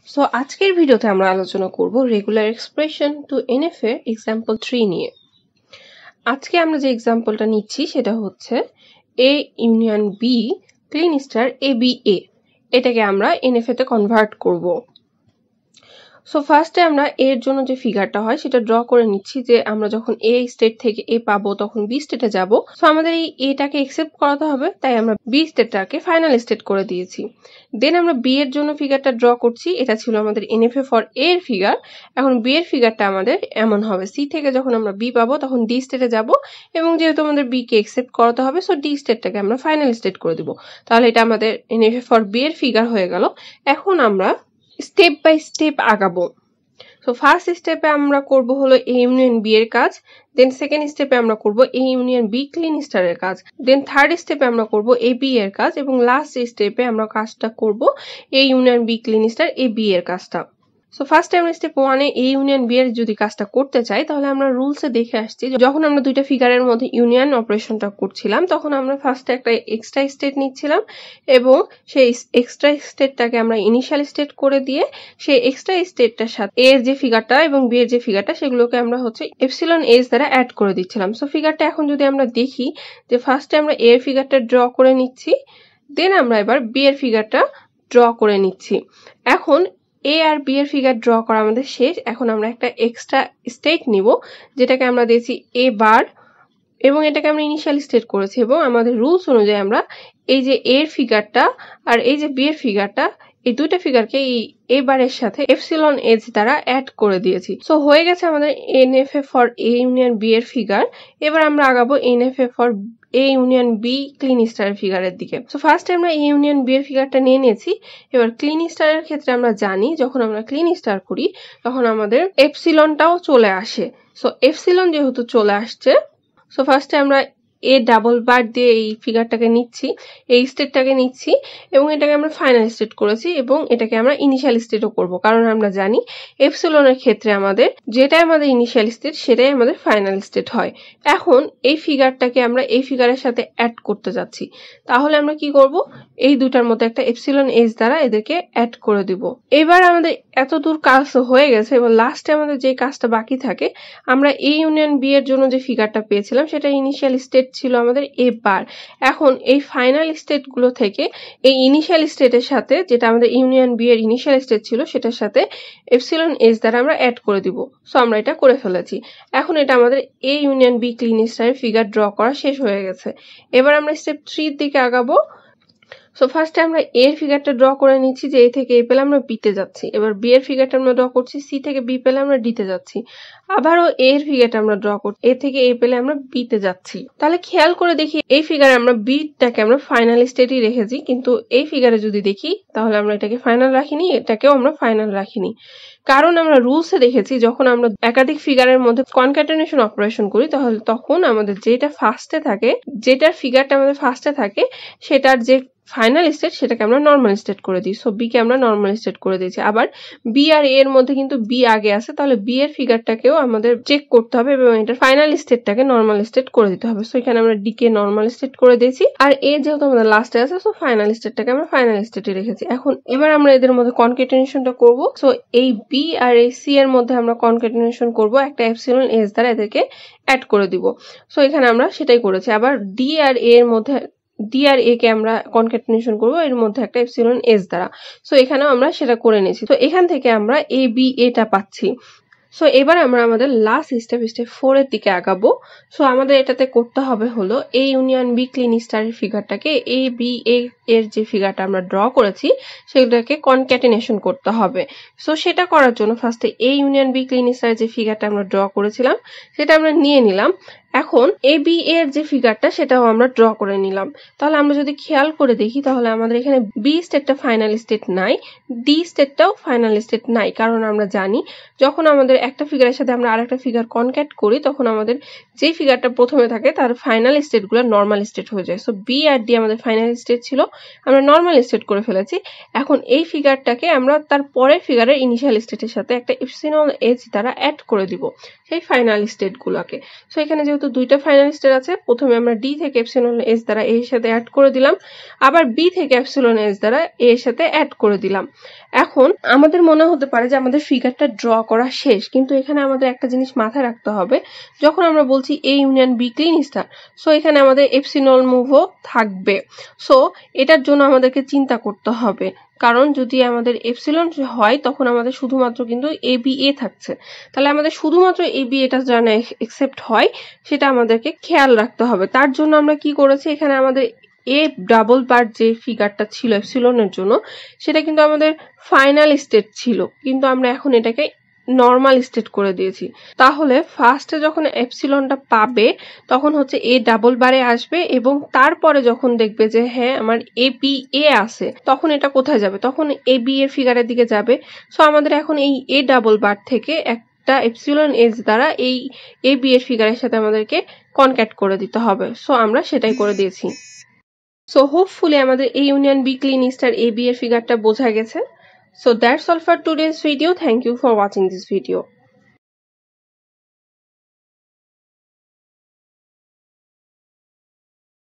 So আজকের ভিডিওতে আমরা আলোচনা করব regular expression two NFA example 3 নিয়ে। আজকে আমরা যে এক্সাম্পলটা নিচ্ছি সেটা হচ্ছে A union B clean star ABA, এটাকে আমরা NFA তে কনভার্ট করব। সো ফার্স্টে আমরা এর জন্য যে ফিগারটা হয় সেটা ড্র করে নিচ্ছি যে আমরা যখন A স্টেট থেকে A পাবো তখন B স্টেটে যাব। সো আমাদের এই এটাকে অ্যাকসেপ্ট করাতে হবে, তাই আমরা B স্টেটটাকে ফাইনাল স্টেট করে দিয়েছি। দেন আমরা B এর জন্য ফিগারটা ড্র করছি, এটা ছিল আমাদের NFA ফর A এর ফিগার। এখন B এর ফিগারটা আমাদের এমন হবে, C থেকে যখন আমরা B পাবো তখন D স্টেটে যাব, এবং যেহেতু আমাদের B কে অ্যাকসেপ্ট করাতে হবে সো D স্টেটটাকে আমরা ফাইনাল স্টেট করে দিব। তাহলে এটা আমাদের NFA ফর B এর ফিগার হয়ে গেল। এখন আমরা স্টেপ বাই স্টেপ আগাবো। সো ফার্স্ট স্টেপে আমরা করব হলো A ইউনিয়ন B এর কাজ, দেন সেকেন্ড স্টেপে আমরা করব A ইউনিয়ন B ক্লিন স্টারের কাজ, দেন থার্ড স্টেপে আমরা করব AB এর কাজ, এবং লাস্ট স্টেপে আমরা কাজটা করব A union B clean star AB এর কাজটা। সো ফার্স্ট আমরা step 1 A A union B এর যদি কাজটা করতে চাই তাহলে আমরা রুলসে দেখে আসছি যখন আমরা দুইটা ফিগারের মধ্যে ইউনিয়ন অপারেশনটা করছিলাম তখন আমরা ফার্স্টে একটা এক্সট্রা স্টেট নিচ্ছিলাম এবং সেই এক্সট্রা স্টেটটাকে আমরা ইনিশিয়াল স্টেট করে দিয়ে সেই এক্সট্রা স্টেটটার সাথে A এর যে ফিগারটা এবং B এর যে ফিগারটা সেগুলোকে আমরা হচ্ছে এপসিলন এস দ্বারা অ্যাড করে দিচ্ছিলাম। সো ফিগারটা এখন যদি আমরা দেখি যে ফার্স্টে আমরা A এর ফিগারটা ড্র করে নিচ্ছি, দেন আমরা এবার B এর ফিগারটা ড্র করে নিচ্ছি। এখন A আর B এর ফিগার ড্র করা আমাদের শেষ। এখন আমরা একটা এক্সট্রা স্টেট নিব যেটাকে আমরা দিয়েছি A বার, এবং এটাকে আমরা ইনিশিয়াল স্টেট করেছি, এবং আমাদের রুলস অনুযায়ী আমরা এই যে A এর ফিগারটা আর এই যে B এর ফিগারটা এই দুইটা ফিগারকে এই A বারের সাথে এপসিলন এজ দ্বারা অ্যাড করে দিয়েছি। সো হয়ে গেছে আমাদের NFA for A union B এর ফিগার। এবার আমরা আগাবো NFA for A union B clean স্টারের ফিগারের দিকে। সো ফার্স্টে আমরা A ইউনিয়ন B এর ফিগারটা নিয়ে নিয়েছি। এবার ক্লিন স্টারের ক্ষেত্রে আমরা জানি যখন আমরা ক্লিন স্টার করি তখন আমাদের এপসিলনটাও চলে আসে। সো এপসিলন যেহেতু চলে আসছে, সো ফার্স্টে আমরা A ডাবল বার দিয়ে এই ফিগারটাকে নিচ্ছি, এই স্টেটটাকে নিচ্ছি, এবং এটাকে আমরা ফাইনাল স্টেট করেছি এবং এটাকে আমরা ইনিশিয়াল স্টেটও করব, কারণ আমরা জানি এপসিলনের ক্ষেত্রে আমাদের যেটাই আমাদের ইনিশিয়াল স্টেট সেটাই আমাদের ফাইনাল স্টেট হয়। এখন এই ফিগারটাকে আমরা এই ফিগারের সাথে অ্যাড করতে যাচ্ছি, তাহলে আমরা কি করব, এই দুটার মধ্যে একটা এপসিলন এস দ্বারা এদেরকে অ্যাড করে দিব। এবার আমাদের এত দূর কাজ হয়ে গেছে, এবং লাস্টে আমাদের যে কাজটা বাকি থাকে, আমরা A ইউনিয়ন B এর জন্য যে ফিগারটা পেয়েছিলাম সেটা ইনিশিয়াল স্টেট ছিল আমাদের A বার। এখন এই ফাইনাল স্টেট গুলো থেকে এই ইনিশিয়াল স্টেটের সাথে যেটা আমাদের ইউনিয়ন B এর ইনিশিয়াল স্টেট ছিল সেটার সাথে এপসিলন এস দ্বারা আমরা অ্যাড করে দিব। সো আমরা এটা করে ফেলেছি। এখন এটা আমাদের A ইউনিয়ন B ক্লিন স্টারের ফিগার ড্র করা শেষ হয়ে গেছে। এবার আমরা স্টেপ 3 এর দিকে আগাবো। সো ফার্স্টে আমরা A এর ফিগারটা ড্র করে নিচ্ছি যে A থেকে A পেলে আমরা B তে যাচ্ছি। এবার B এর ফিগারটা আমরা ড্র করছি, C থেকে B পেলে আমরা D তে যাচ্ছি। আবারও A এর ফিগারটা আমরা ড্র করছি, A থেকে A পেলে আমরা B তে যাচ্ছি। তাহলে খেয়াল করে দেখি এই ফিগারে আমরা B টাকে আমরা ফাইনাল স্টেটই রেখেছি, কিন্তু এই ফিগারে যদি দেখি তাহলে আমরা এটাকে ফাইনাল রাখিনি, এটাকেও আমরা ফাইনাল রাখিনি। কারণ আমরা রুলসে দেখেছি যখন আমরা একাধিক ফিগারের মধ্যে কনক্যাটেনেশন অপারেশন করি তাহলে তখন আমাদের যেটা ফার্স্টে থাকে, যেটার ফিগারটা আমাদের ফার্স্টে থাকে সেটার যে ফাইনাল স্টেট সেটাকে আমরা নরমাল স্টেট করে দিই। সো বি কে আমরা নরমাল স্টেট করে দিয়েছি। আবার বি আর এর মধ্যে কিন্তু বি আগে আছে, তাহলে বি এর ফিগারটাকেও আমাদের চেক করতে হবে এবং এটার ফাইনাল স্টেটটাকে নরমাল স্টেট করে দিতে হবে। সো এখানে আমরা ডি কে নরমাল স্টেট করে দিয়েছি, আর এ যেহেতু আমাদের লাস্টে আছে সো ফাইনাল স্টেটটাকে আমরা ফাইনাল স্টেটে রেখেছি। এখন এবার আমরা এদের মধ্যে কনক্যাটেনেশনটা করব। সো এই বি আর এই সি এর মধ্যে আমরা কনক্যাটেনেশন করব একটা এপসিলন এস দ্বারা এদেরকে অ্যাড করে দিব। সো এখানে আমরা সেটাই করেছি। আবার ডি আর এ এর মধ্যে ডি আর এ কে আমরা কনক্যাটেনেশন করব এর মধ্যে একটা এপসিলন এস দ্বারা। সো এখানেও আমরা সেটা করে নিয়েছি। তো এখান থেকে আমরা এ বি এটা পাচ্ছি। সো এবার আমরা আমাদের লাস্ট স্টেপ 4 এর দিকে আগাবো। সো আমাদের এটাতে করতে হবে হলো A ইউনিয়ন B ক্লিন স্টারের ফিগারটাকে A B A এর যে ফিগারটা আমরা ড্র করেছি সেটাকে কনক্যাটেনেশন করতে হবে। সো সেটা করার জন্য ফার্স্টে A ইউনিয়ন B ক্লিন স্টারের যে ফিগারটা আমরা ড্র করেছিলাম সেটা আমরা নিয়ে নিলাম। এখন এ বি এর যে ফিগারটা সেটাও আমরা ড্র করে নিলাম। তাহলে আমরা যদি খেয়াল করে দেখি তাহলে আমাদের এখানে বি স্টেটটা ফাইনাল স্টেট নাই, ডি স্টেটটাও ফাইনাল স্টেট নাই, কারণ আমরা জানি যখন আমাদের একটা ফিগারের সাথে আমরা আরেকটা ফিগার কনক্যাট করি তখন আমাদের যেই ফিগারটা প্রথমে থাকে তার ফাইনাল স্টেটগুলো নর্মাল স্টেট হয়ে যায়। সো বি আর ডি আমাদের ফাইনাল স্টেট ছিল, আমরা নর্মাল স্টেট করে ফেলেছি। এখন এই ফিগারটাকে আমরা তার পরের ফিগারের ইনিশিয়াল স্টেটের সাথে একটা এপসিলন এজ দ্বারা অ্যাড করে দিব সেই ফাইনাল স্টেটগুলোকে। সো এখানে যেহেতু দুইটা ফাইনাল স্টেট আছে, প্রথমে আমরা ডি থেকে এপসিলন এজ দ্বারা এর সাথে অ্যাড করে দিলাম, আবার বি থেকে এপসিলন এজ দ্বারা এর সাথে অ্যাড করে দিলাম। এখন আমাদের মনে হতে পারে যে আমাদের ফিগারটা ড্র করা শেষ, কিন্তু এখানে আমাদের একটা জিনিস মাথায় রাখতে হবে, যখন আমরা বলছি এ union B clean star, so এখানে আমাদের এপসিলন মুভও থাকবে। সো এটার জন্য আমাদেরকে চিন্তা করতে হবে, কারণ যদি আমাদের এপসিলন হয় তখন আমাদের শুধুমাত্র কিন্তু এ বি এ থাকছে, তাহলে আমাদের শুধুমাত্র এ বি এটা যেন একসেপ্ট হয় সেটা আমাদেরকে খেয়াল রাখতে হবে। তার জন্য আমরা কি করেছি, এখানে আমাদের এ ডাবল বার যে ফিগারটা ছিল এপসিলনের জন্য সেটা কিন্তু আমাদের ফাইনাল স্টেট ছিল, কিন্তু আমরা এখন এটাকে নর্মাল স্টেট করে দিয়েছি। তাহলে ফার্স্টে যখন এপসিলনটা পাবে তখন হচ্ছে এ ডাবল বারে আসবে, এবং তারপরে যখন দেখবে যে হ্যাঁ আমার এ বি এ আছে, তখন এটা কোথায় যাবে, তখন এ বি এর ফিগারের দিকে যাবে। সো আমাদের এখন এই এ ডাবল বার থেকে একটা এপসিলন এজ দ্বারা এই এ বি এর ফিগারের সাথে আমাদেরকে কনক্যাট করে দিতে হবে। সো আমরা সেটাই করে দিয়েছি। সো হোপফুলি আমাদের A union B clean star AB এর ফিগারটা বোঝা গেছে। So that's all for today's video. Thank you for watching this video.